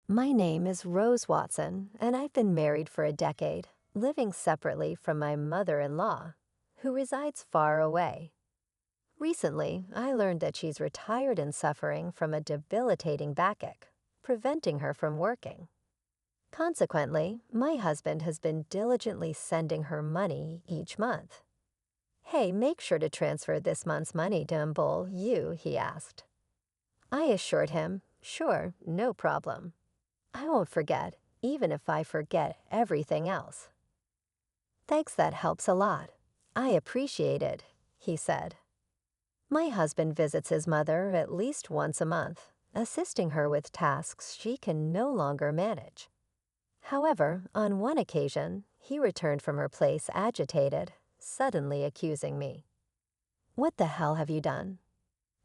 My name is Rose Watson, and I've been married for a decade, living separately from my mother-in-law, who resides far away. Recently, I learned that she's retired and suffering from a debilitating backache, preventing her from working. Consequently, my husband has been diligently sending her money each month. "Hey, make sure to transfer this month's money to you," he asked. I assured him, "Sure, no problem. I won't forget, even if I forget everything else." "Thanks, that helps a lot. I appreciate it," he said. My husband visits his mother at least once a month, assisting her with tasks she can no longer manage. However, on one occasion, he returned from her place agitated, suddenly accusing me. "What the hell have you done?"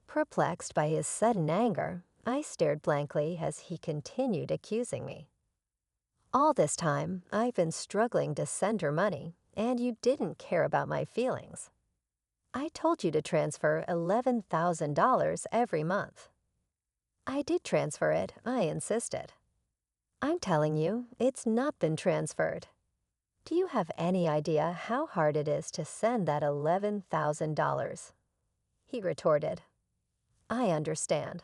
Perplexed by his sudden anger, I stared blankly as he continued accusing me. "All this time, I've been struggling to send her money, and you didn't care about my feelings. I told you to transfer $11,000 every month." "I did transfer it," I insisted. "I'm telling you, it's not been transferred. Do you have any idea how hard it is to send that $11,000? He retorted. "I understand.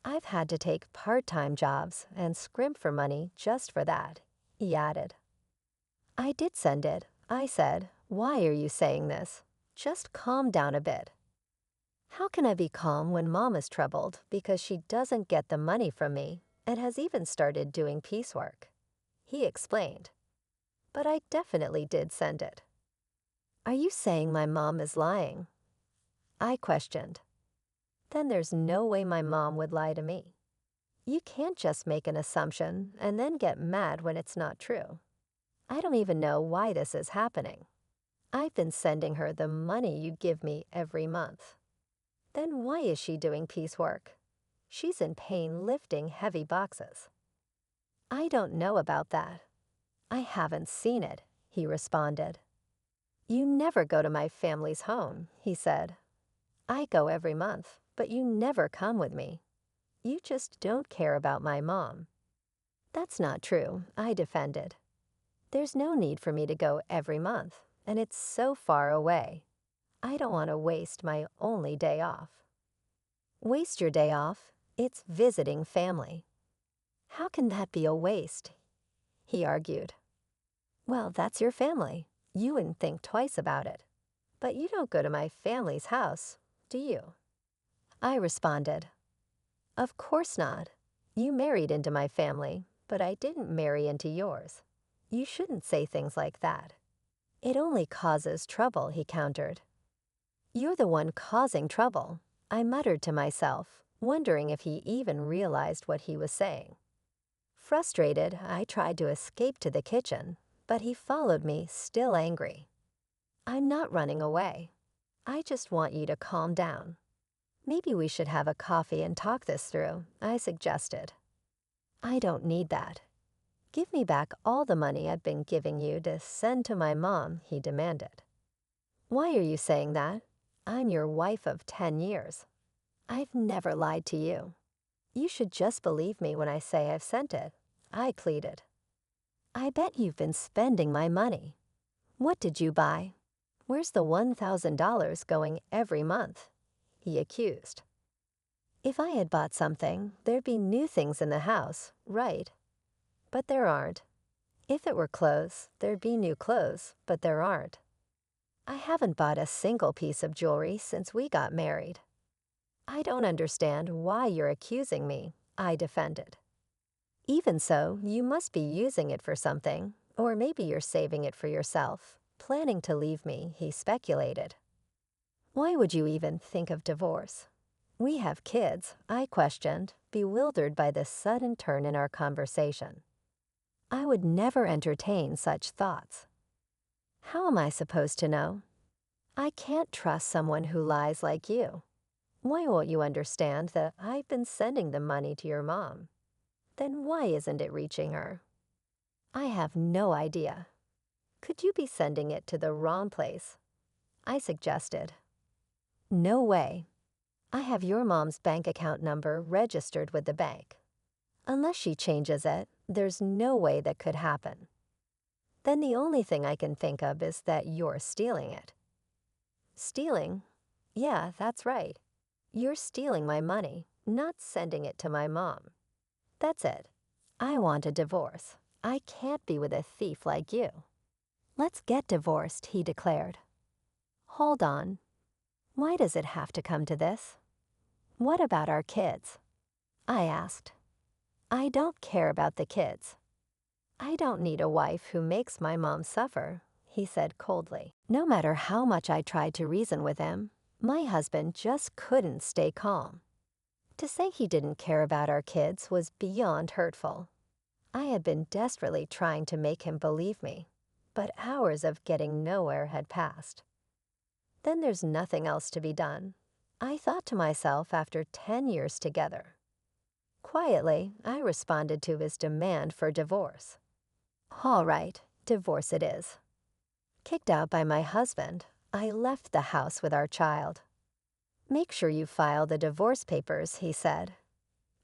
I've had to take part-time jobs and scrimp for money just for that," he added. "I did send it," I said. "Why are you saying this? Just calm down a bit." "How can I be calm when Mom is troubled because she doesn't get the money from me and has even started doing piecework?" He explained. "But I definitely did send it." "Are you saying my mom is lying?" I questioned. "Then there's no way my mom would lie to me. You can't just make an assumption and then get mad when it's not true. I don't even know why this is happening. I've been sending her the money you give me every month. Then why is she doing piecework? She's in pain lifting heavy boxes." "I don't know about that. I haven't seen it," he responded. "You never go to my family's home," he said. "I go every month, but you never come with me. You just don't care about my mom." "That's not true," I defended. "There's no need for me to go every month, and it's so far away. I don't want to waste my only day off." "Waste your day off? It's visiting family." "How can that be a waste?" he argued. "Well, that's your family. You wouldn't think twice about it. But you don't go to my family's house, do you?" I responded. "Of course not. You married into my family, but I didn't marry into yours. You shouldn't say things like that. It only causes trouble," he countered. "You're the one causing trouble," I muttered to myself, wondering if he even realized what he was saying. Frustrated, I tried to escape to the kitchen, but he followed me, still angry. "I'm not running away. I just want you to calm down. Maybe we should have a coffee and talk this through," I suggested. "I don't need that. Give me back all the money I've been giving you to send to my mom," he demanded. "Why are you saying that? I'm your wife of 10 years. I've never lied to you. You should just believe me when I say I've sent it," I pleaded. "I bet you've been spending my money. What did you buy? Where's the $1,000 going every month?" he accused. "If I had bought something, there'd be new things in the house, right? But there aren't. If it were clothes, there'd be new clothes, but there aren't. I haven't bought a single piece of jewelry since we got married." "I don't understand why you're accusing me," I defended. "Even so, you must be using it for something, or maybe you're saving it for yourself, planning to leave me," he speculated. "Why would you even think of divorce? We have kids," I questioned, bewildered by this sudden turn in our conversation. I would never entertain such thoughts. "How am I supposed to know? I can't trust someone who lies like you. Why won't you understand that I've been sending the money to your mom? Then why isn't it reaching her?" "I have no idea. Could you be sending it to the wrong place?" I suggested. "No way. I have your mom's bank account number registered with the bank. Unless she changes it, there's no way that could happen. Then the only thing I can think of is that you're stealing it. Stealing? Yeah, that's right. You're stealing my money, not sending it to my mom. That's it. I want a divorce. I can't be with a thief like you. Let's get divorced, he declared. Hold on. Why does it have to come to this? What about our kids? I asked. I don't care about the kids. I don't need a wife who makes my mom suffer, he said coldly. No matter how much I tried to reason with him, my husband just couldn't stay calm. To say he didn't care about our kids was beyond hurtful. I had been desperately trying to make him believe me, but hours of getting nowhere had passed. Then there's nothing else to be done, I thought to myself after 10 years together. Quietly, I responded to his demand for divorce. All right, divorce it is. Kicked out by my husband, I left the house with our child. Make sure you file the divorce papers, he said.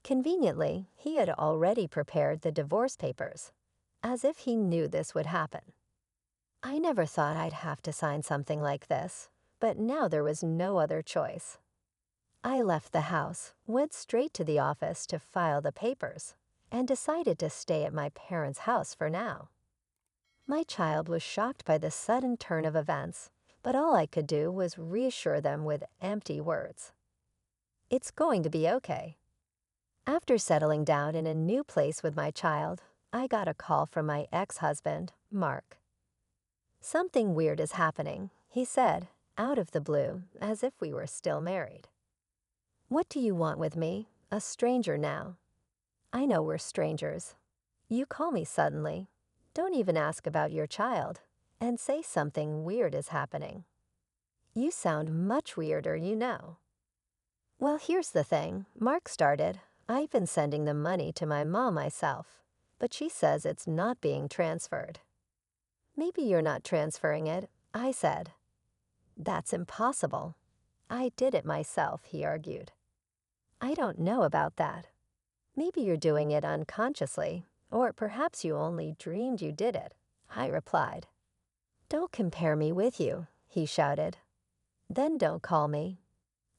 Conveniently, he had already prepared the divorce papers, as if he knew this would happen. I never thought I'd have to sign something like this, but now there was no other choice. I left the house, went straight to the office to file the papers, and decided to stay at my parents' house for now. My child was shocked by the sudden turn of events, but all I could do was reassure them with empty words. It's going to be okay. After settling down in a new place with my child, I got a call from my ex-husband, Mark. Something weird is happening, he said, out of the blue, as if we were still married. What do you want with me, a stranger now? I know we're strangers. You call me suddenly. Don't even ask about your child, and say something weird is happening. You sound much weirder, you know. Well, here's the thing, Mark started. I've been sending the money to my mom myself, but she says it's not being transferred. Maybe you're not transferring it, I said. That's impossible. I did it myself, he argued. I don't know about that. Maybe you're doing it unconsciously, or perhaps you only dreamed you did it, I replied. Don't compare me with you, he shouted. Then don't call me.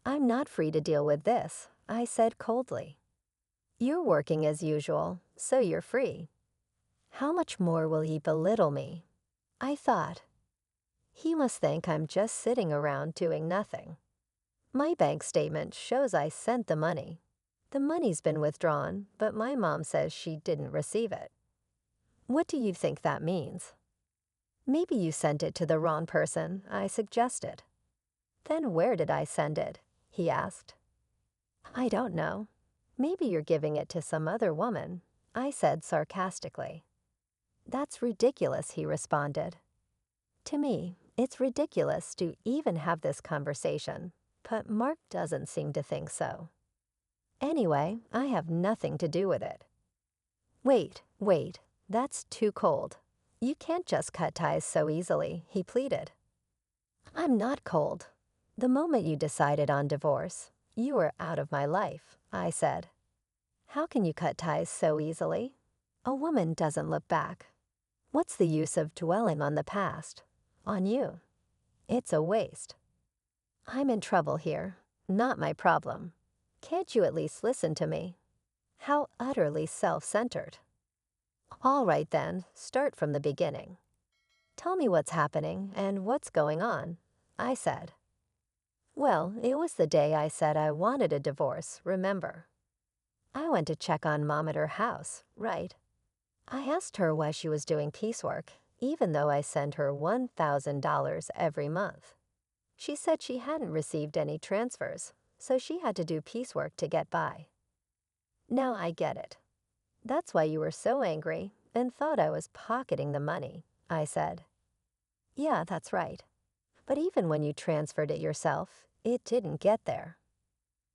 I'm not free to deal with this, I said coldly. You're working as usual, so you're free. How much more will he belittle me? I thought. He must think I'm just sitting around doing nothing. My bank statement shows I sent the money. The money's been withdrawn, but my mom says she didn't receive it. What do you think that means? Maybe you sent it to the wrong person, I suggested. Then where did I send it? He asked. I don't know. Maybe you're giving it to some other woman, I said sarcastically. That's ridiculous, he responded. To me, it's ridiculous to even have this conversation, but Mark doesn't seem to think so. Anyway, I have nothing to do with it. Wait, that's too cold. You can't just cut ties so easily, he pleaded. I'm not cold. The moment you decided on divorce, you were out of my life, I said. How can you cut ties so easily? A woman doesn't look back. What's the use of dwelling on the past? On you? It's a waste. I'm in trouble here, not my problem. Can't you at least listen to me? How utterly self-centered. All right then, start from the beginning. Tell me what's happening and what's going on, I said. Well, it was the day I said I wanted a divorce, remember? I went to check on Mom at her house, right? I asked her why she was doing piecework, even though I sent her $1,000 every month. She said she hadn't received any transfers, so she had to do piecework to get by. Now I get it. That's why you were so angry and thought I was pocketing the money, I said. Yeah, that's right. But even when you transferred it yourself, it didn't get there.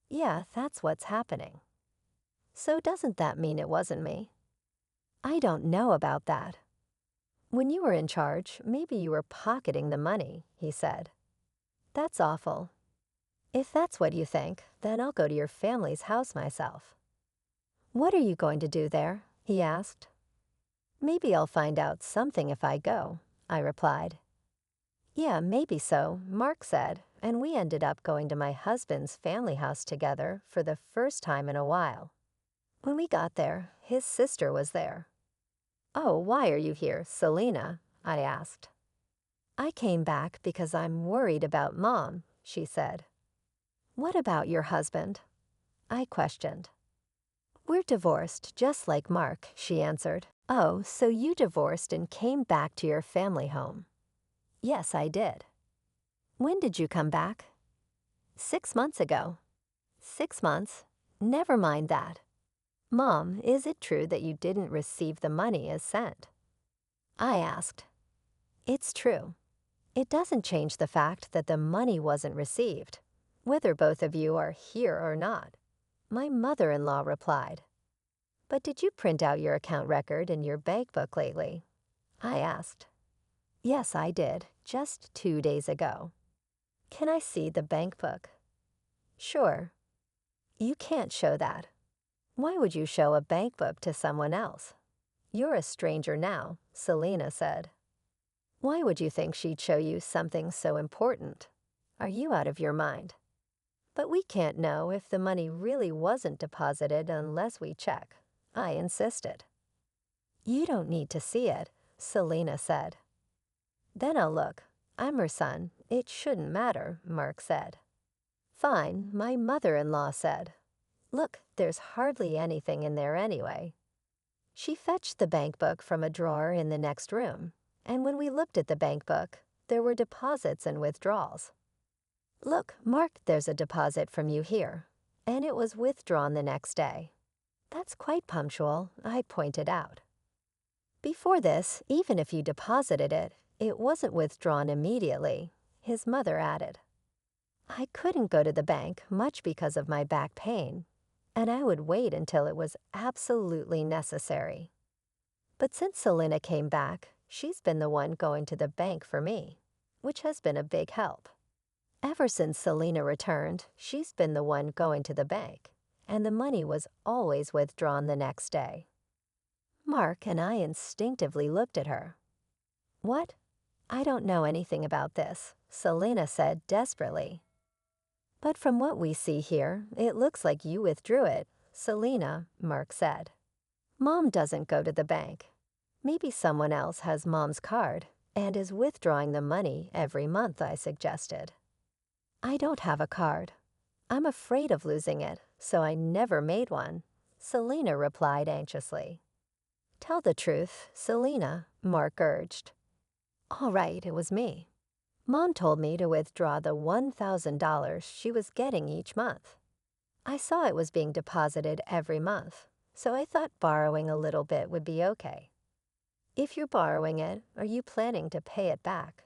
Yeah, that's what's happening. So doesn't that mean it wasn't me? I don't know about that. When you were in charge, maybe you were pocketing the money, he said. That's awful. If that's what you think, then I'll go to your family's house myself. "What are you going to do there?" he asked. "Maybe I'll find out something if I go," I replied. "Yeah, maybe so," Mark said, and we ended up going to my husband's family house together for the first time in a while. When we got there, his sister was there. "Oh, why are you here, Selena?" I asked. "I came back because I'm worried about Mom," she said. "What about your husband?" I questioned. "We're divorced, just like Mark," she answered. "Oh, so you divorced and came back to your family home?" "Yes, I did." "When did you come back?" 6 months ago." 6 months? Never mind that. Mom, is it true that you didn't receive the money as sent?" I asked. "It's true. It doesn't change the fact that the money wasn't received, whether both of you are here or not," my mother-in-law replied. "But did you print out your account record and your bank book lately?" I asked. "Yes, I did, just 2 days ago." "Can I see the bank book?" "Sure." "You can't show that." "Why would you show a bank book to someone else?" "You're a stranger now," Selena said. "Why would you think she'd show you something so important? Are you out of your mind?" "But we can't know if the money really wasn't deposited unless we check," I insisted. "You don't need to see it," Selena said. "Then I'll look. I'm her son. It shouldn't matter," Mark said. "Fine," my mother-in-law said. "Look, there's hardly anything in there anyway." She fetched the bank book from a drawer in the next room, and when we looked at the bank book, there were deposits and withdrawals. "Look, Mark, there's a deposit from you here, and it was withdrawn the next day." "That's quite punctual," I pointed out. "Before this, even if you deposited it, it wasn't withdrawn immediately," his mother added. "I couldn't go to the bank much because of my back pain, and I would wait until it was absolutely necessary. But since Selena came back, she's been the one going to the bank for me, which has been a big help. Ever since Selena returned, she's been the one going to the bank, and the money was always withdrawn the next day." Mark and I instinctively looked at her. "What?" "I don't know anything about this," Selena said desperately. "But from what we see here, it looks like you withdrew it, Selena," Mark said. "Mom doesn't go to the bank. Maybe someone else has Mom's card and is withdrawing the money every month," I suggested. "I don't have a card. I'm afraid of losing it, so I never made one," Selena replied anxiously. "Tell the truth, Selena," Mark urged. "All right, it was me. Mom told me to withdraw the $1,000 she was getting each month. I saw it was being deposited every month, so I thought borrowing a little bit would be okay." "If you're borrowing it, are you planning to pay it back?"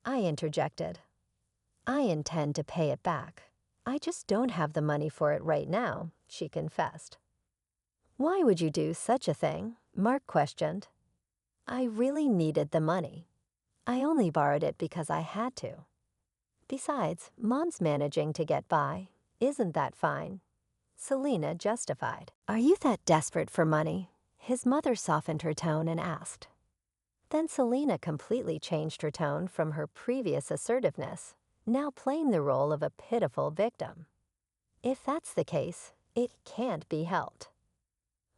I interjected. "I intend to pay it back. I just don't have the money for it right now," she confessed. "Why would you do such a thing?" Mark questioned. "I really needed the money. I only borrowed it because I had to. Besides, Mom's managing to get by. Isn't that fine?" Selena justified. "Are you that desperate for money?" His mother softened her tone and asked. Then Selena completely changed her tone from her previous assertiveness, now playing the role of a pitiful victim. "If that's the case, it can't be helped.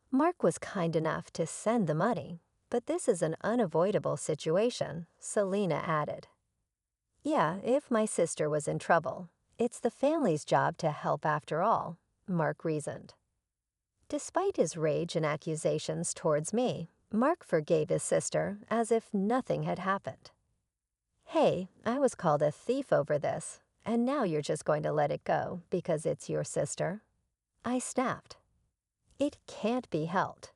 Mark was kind enough to send the money, but this is an unavoidable situation," Selena added. "Yeah, if my sister was in trouble, it's the family's job to help after all," Mark reasoned. Despite his rage and accusations towards me, Mark forgave his sister as if nothing had happened. "Hey, I was called a thief over this, and now you're just going to let it go because it's your sister?" I snapped. "It can't be helped.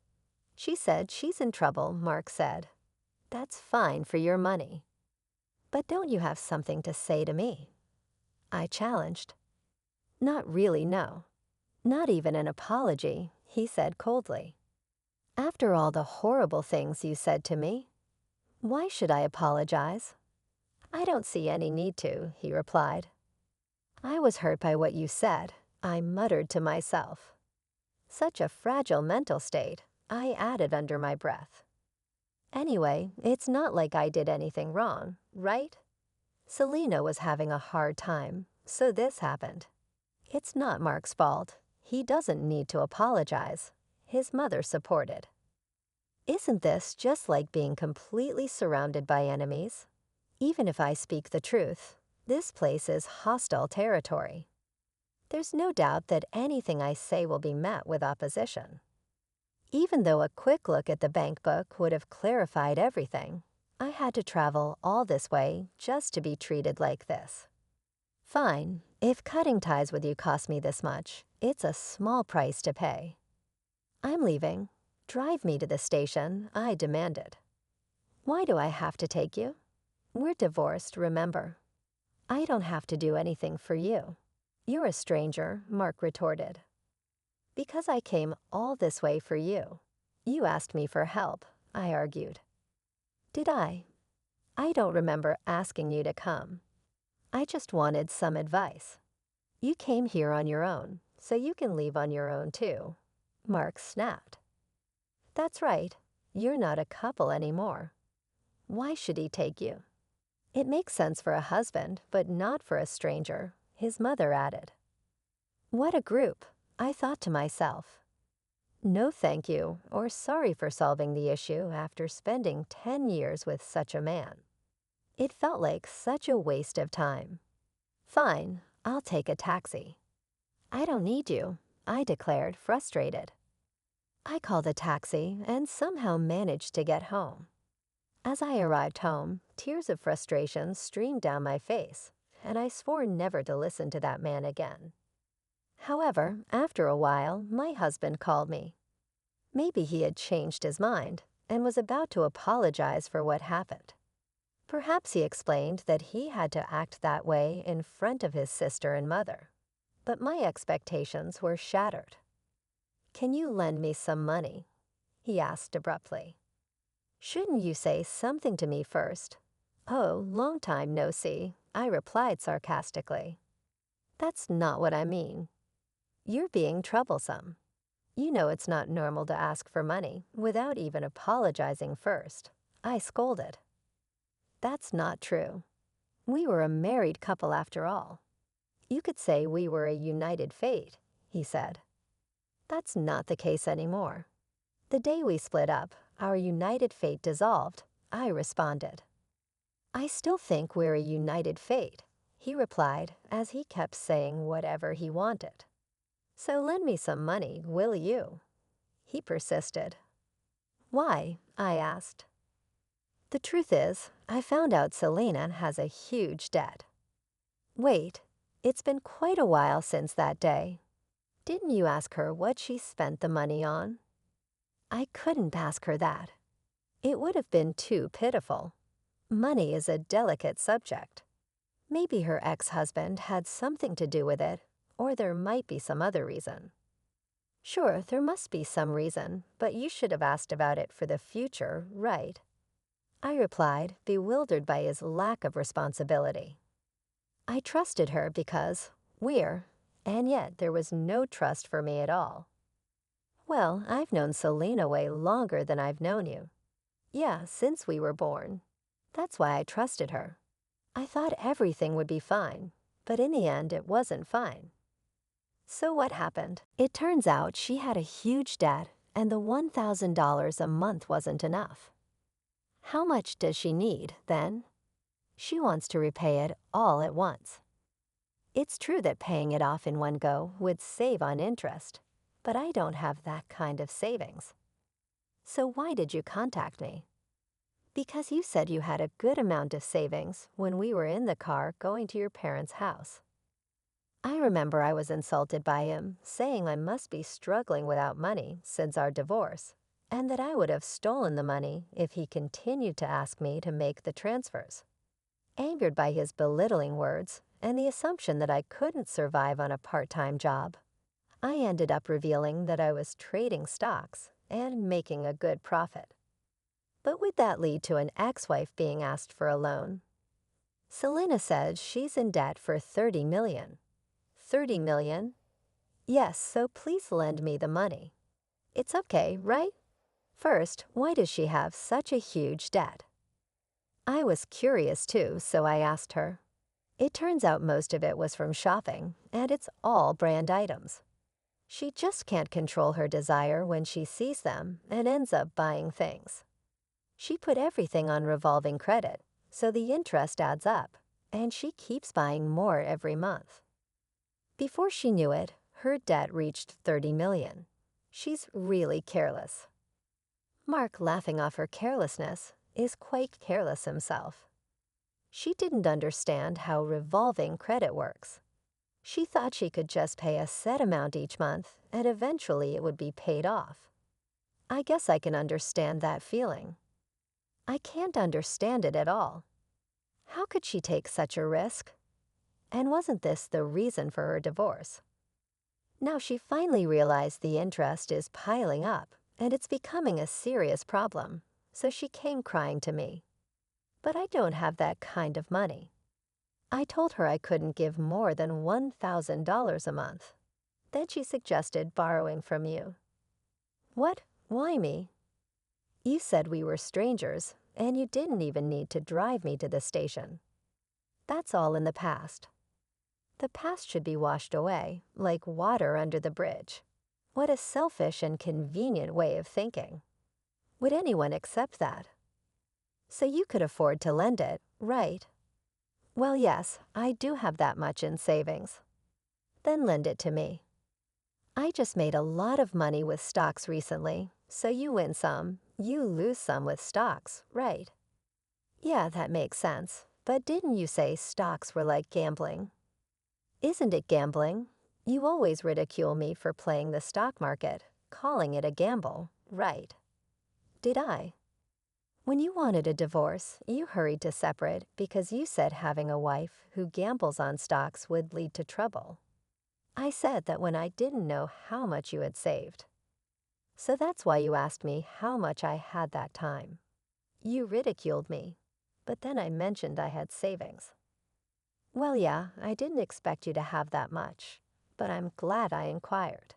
She said she's in trouble," Mark said. "That's fine for your money. But don't you have something to say to me?" I challenged. "Not really, no. Not even an apology," he said coldly. "After all the horrible things you said to me, why should I apologize?" "I don't see any need to," he replied. "I was hurt by what you said," I muttered to myself. Such a fragile mental state, I added under my breath. Anyway, it's not like I did anything wrong, right? Selena was having a hard time, so this happened. It's not Mark's fault. He doesn't need to apologize. His mother supported. Isn't this just like being completely surrounded by enemies? Even if I speak the truth, this place is hostile territory. There's no doubt that anything I say will be met with opposition. Even though a quick look at the bank book would have clarified everything, I had to travel all this way just to be treated like this. Fine, if cutting ties with you cost me this much, it's a small price to pay. I'm leaving. Drive me to the station, I demanded. Why do I have to take you? We're divorced, remember. I don't have to do anything for you. You're a stranger, Mark retorted. Because I came all this way for you. You asked me for help, I argued. Did I? I don't remember asking you to come. I just wanted some advice. You came here on your own, so you can leave on your own too. Mark snapped. That's right. You're not a couple anymore. Why should he take you? It makes sense for a husband, but not for a stranger, his mother added. What a group, I thought to myself. No thank you, or sorry for solving the issue after spending 10 years with such a man. It felt like such a waste of time. Fine, I'll take a taxi. I don't need you, I declared, frustrated. I called a taxi and somehow managed to get home. As I arrived home, tears of frustration streamed down my face, and I swore never to listen to that man again. However, after a while, my husband called me. Maybe he had changed his mind and was about to apologize for what happened. Perhaps he explained that he had to act that way in front of his sister and mother. But my expectations were shattered. Can you lend me some money? He asked abruptly. Shouldn't you say something to me first? Oh, long time no see, I replied sarcastically. That's not what I mean. You're being troublesome. You know it's not normal to ask for money without even apologizing first, I scolded. That's not true. We were a married couple after all. You could say we were a united fate, he said. That's not the case anymore. The day we split up, our united fate dissolved, I responded. I still think we're a united fate, he replied as he kept saying whatever he wanted. So lend me some money, will you? He persisted. Why? I asked. The truth is, I found out Selena has a huge debt. Wait, it's been quite a while since that day. Didn't you ask her what she spent the money on? I couldn't ask her that. It would have been too pitiful. Money is a delicate subject. Maybe her ex-husband had something to do with it, or there might be some other reason. Sure, there must be some reason, but you should have asked about it for the future, right? I replied, bewildered by his lack of responsibility. I trusted her because and yet there was no trust for me at all. Well, I've known Selena way longer than I've known you. Yeah, since we were born. That's why I trusted her. I thought everything would be fine, but in the end it wasn't fine. So what happened? It turns out she had a huge debt and the $1,000 a month wasn't enough. How much does she need, then? She wants to repay it all at once. It's true that paying it off in one go would save on interest, but I don't have that kind of savings. So why did you contact me? Because you said you had a good amount of savings when we were in the car going to your parents' house. I remember I was insulted by him, saying I must be struggling without money since our divorce, and that I would have stolen the money if he continued to ask me to make the transfers. Angered by his belittling words and the assumption that I couldn't survive on a part-time job, I ended up revealing that I was trading stocks and making a good profit. But would that lead to an ex-wife being asked for a loan? Selena said she's in debt for $30 million. $30 million? Yes, so please lend me the money. It's okay, right? First, why does she have such a huge debt? I was curious too, so I asked her. It turns out most of it was from shopping, and it's all brand items. She just can't control her desire when she sees them and ends up buying things. She put everything on revolving credit, so the interest adds up, and she keeps buying more every month. Before she knew it, her debt reached 30 million. She's really careless. Mark, laughing off her carelessness, is quite careless himself. She didn't understand how revolving credit works. She thought she could just pay a set amount each month and eventually it would be paid off. I guess I can understand that feeling. I can't understand it at all. How could she take such a risk? And wasn't this the reason for her divorce? Now she finally realized the interest is piling up and it's becoming a serious problem, so she came crying to me. But I don't have that kind of money. I told her I couldn't give more than $1,000 a month. Then she suggested borrowing from you. What? Why me? You said we were strangers, and you didn't even need to drive me to the station. That's all in the past. The past should be washed away, like water under the bridge. What a selfish and convenient way of thinking. Would anyone accept that? So you could afford to lend it, right? Well, yes, I do have that much in savings. Then lend it to me. I just made a lot of money with stocks recently, so you win some, you lose some with stocks, right? Yeah, that makes sense. But didn't you say stocks were like gambling? Isn't it gambling? You always ridicule me for playing the stock market, calling it a gamble, right? Did I? When you wanted a divorce, you hurried to separate because you said having a wife who gambles on stocks would lead to trouble. I said that when I didn't know how much you had saved. So that's why you asked me how much I had that time. You ridiculed me, but then I mentioned I had savings. Well, yeah, I didn't expect you to have that much, but I'm glad I inquired.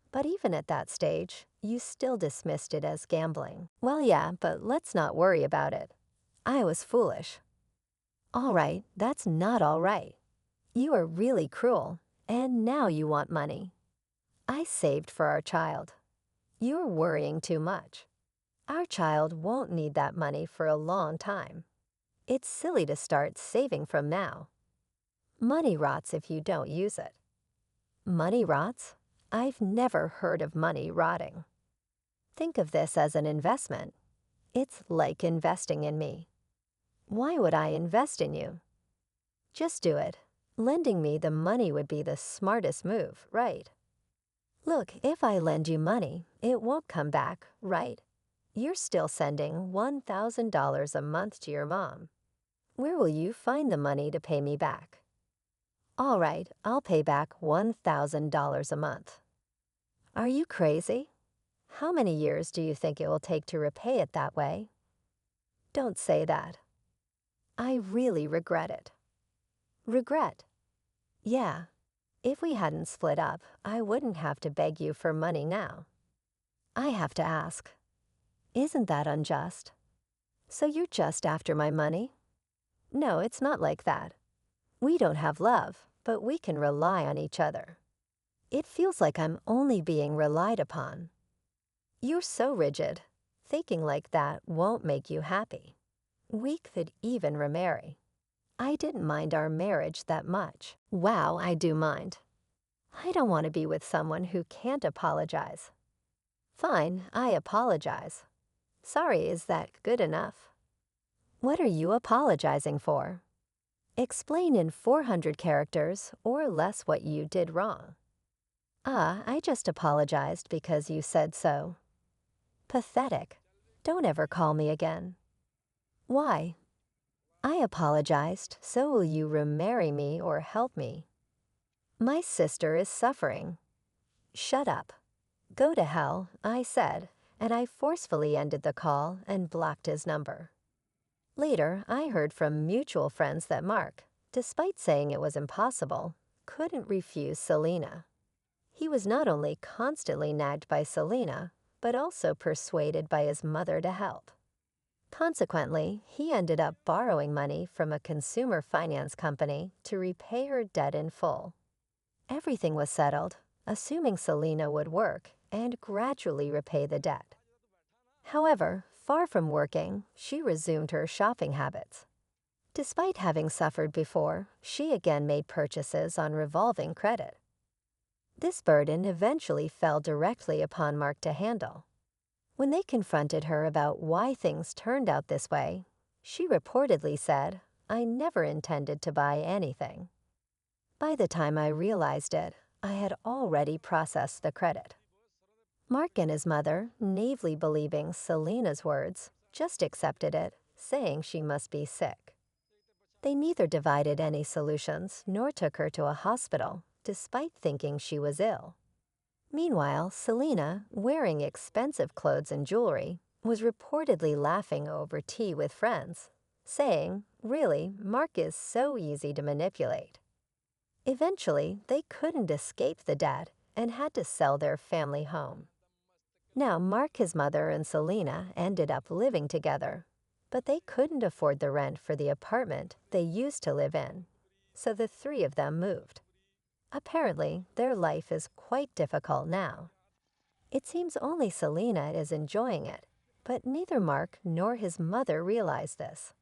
But even at that stage, you still dismissed it as gambling. Well, yeah, but let's not worry about it. I was foolish. All right, that's not all right. You are really cruel, and now you want money. I saved for our child. You're worrying too much. Our child won't need that money for a long time. It's silly to start saving from now. Money rots if you don't use it. Money rots? I've never heard of money rotting. Think of this as an investment. It's like investing in me. Why would I invest in you? Just do it. Lending me the money would be the smartest move, right? Look, if I lend you money, it won't come back, right? You're still sending $1,000 a month to your mom. Where will you find the money to pay me back? All right, I'll pay back $1,000 a month. Are you crazy? How many years do you think it will take to repay it that way? Don't say that. I really regret it. Regret? Yeah. If we hadn't split up, I wouldn't have to beg you for money now. I have to ask, isn't that unjust? So you're just after my money? No, it's not like that. We don't have love, but we can rely on each other. It feels like I'm only being relied upon. You're so rigid. Thinking like that won't make you happy. We could even remarry. I didn't mind our marriage that much. Wow, I do mind. I don't want to be with someone who can't apologize. Fine, I apologize. Sorry, is that good enough? What are you apologizing for? Explain in 400 characters or less what you did wrong. I just apologized because you said so. Pathetic. Don't ever call me again. Why? I apologized, so will you remarry me or help me? My sister is suffering. Shut up. Go to hell, I said, and I forcefully ended the call and blocked his number. Later, I heard from mutual friends that Mark, despite saying it was impossible, couldn't refuse Selena. He was not only constantly nagged by Selena, but also persuaded by his mother to help. Consequently, he ended up borrowing money from a consumer finance company to repay her debt in full. Everything was settled, assuming Selena would work and gradually repay the debt. However, far from working, she resumed her shopping habits. Despite having suffered before, she again made purchases on revolving credit. This burden eventually fell directly upon Mark to handle. When they confronted her about why things turned out this way, she reportedly said, "I never intended to buy anything." By the time I realized it, I had already processed the credit. Mark and his mother, naively believing Selena's words, just accepted it, saying she must be sick. They neither divided any solutions nor took her to a hospital, despite thinking she was ill. Meanwhile, Selena, wearing expensive clothes and jewelry, was reportedly laughing over tea with friends, saying, "Really, Mark is so easy to manipulate." Eventually, they couldn't escape the debt and had to sell their family home. Now, Mark, his mother, and Selena ended up living together, but they couldn't afford the rent for the apartment they used to live in, so the three of them moved. Apparently, their life is quite difficult now. It seems only Selena is enjoying it, but neither Mark nor his mother realize this.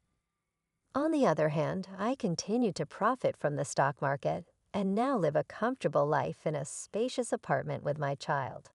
On the other hand, I continue to profit from the stock market and now live a comfortable life in a spacious apartment with my child.